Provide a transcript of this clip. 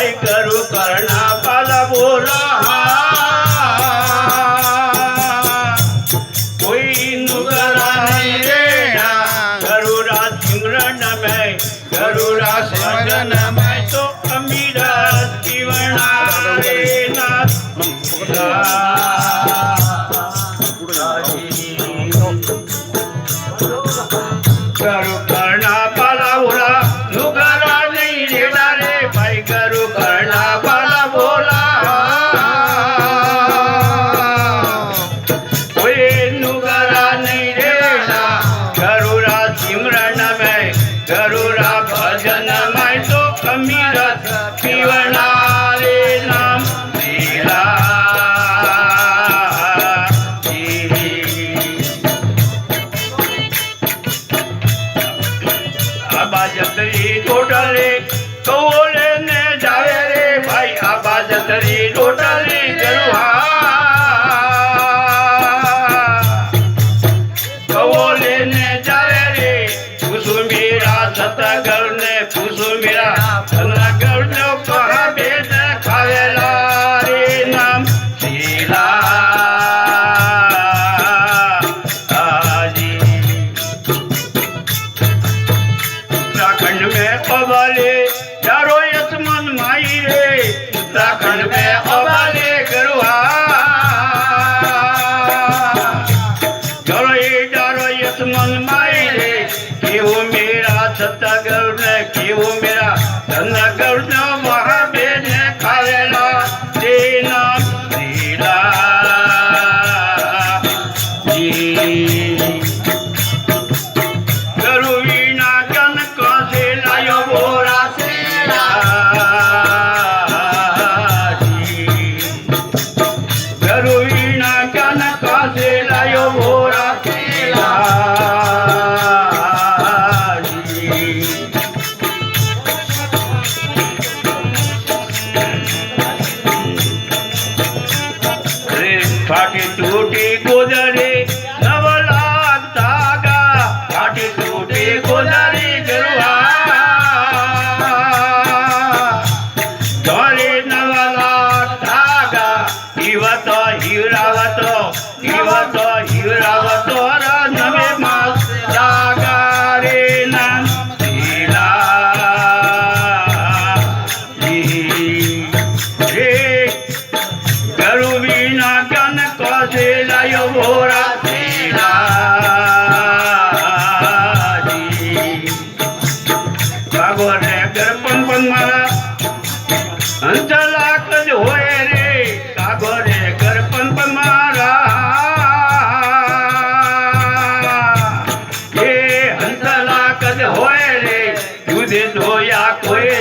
भाई करू करना पाला बोला कोई नुगरा नहीं रेड़ा गरुड़ा सिमरन में गरुड़ा सिमरन में तो अमीरा जीवना रे नाथ करू करना पाला बोला नुगरा नहीं रेड़ा रे भाई करू करना पाला बोला कोई नुगरा नहीं रेड़ा गरुड़ा सिमरन में गरुड़ा भजन में तो अमीरत पीवना रे नाम लीला आबा जतरी टोटली कौले ने जावे रे भाई आबा जतरी टोटली गरुहा कौले ने जावे रे कुसुमीरा सतगर ने कुसुमीरा सतगर ने कहा बेद खावेला रे नाम लीला उत्तराखंड में अबाले चारो यशमन माई रे उत्तराखंड में अबाले गरुहा चारो यशमन माई रे केवो मेरा सत्तागर ने केवो मेरा धनगर ने महाबेद ने खावेला रे नाम लीला गरु वीणा कन से लायो बोरा सेला गरु वीणा कन से लायो बोरा सेला फाटी टूटी गोदरी नव लाख धागा फाटी टूटी गोदरी गरुआ धोरी नव लाख धागा इवत हिरावत नवे मास धागा रे नाम लीला गरु वीणा कन से लायो बोरा सेला कागोरे गरपन पण मारा अंचला कज होय रे कागोरे गरपन पण मारा ये अंचला कज होय रे तुझे धोया कोई